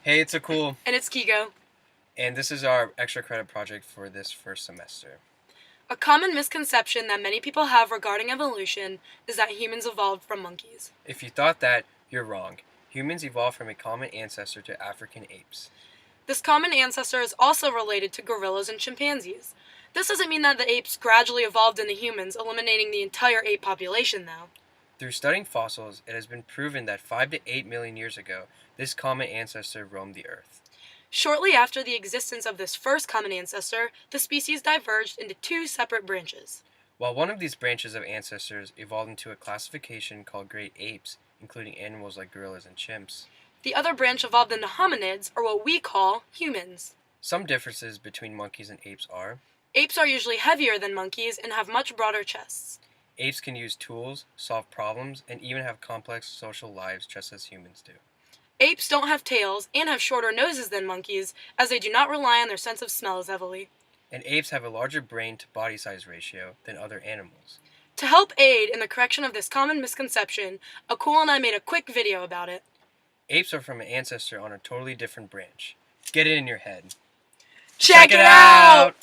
Hey, it's a cool, And it's Kigo. and this is our extra credit project for this first semester. A common misconception that many people have regarding evolution is that humans evolved from monkeys. If you thought that, you're wrong. Humans evolved from a common ancestor to African apes. This common ancestor is also related to gorillas and chimpanzees. This doesn't mean that the apes gradually evolved into humans, eliminating the entire ape population, though. Through studying fossils, it has been proven that 5 to 8 million years ago, this common ancestor roamed the earth. Shortly after the existence of this first common ancestor, the species diverged into two separate branches. While one of these branches of ancestors evolved into a classification called great apes, including animals like gorillas and chimps. The other branch evolved into hominids, or what we call humans. Some differences between monkeys and apes are: Apes are usually heavier than monkeys and have much broader chests. apes can use tools, solve problems, and even have complex social lives just as humans do. Apes don't have tails and have shorter noses than monkeys, as they do not rely on their sense of smell as heavily. And apes have a larger brain to body size ratio than other animals. To help aid in the correction of this common misconception, Akul and I made a quick video about it. Apes are from an ancestor on a totally different branch. Get it in your head. Check it out!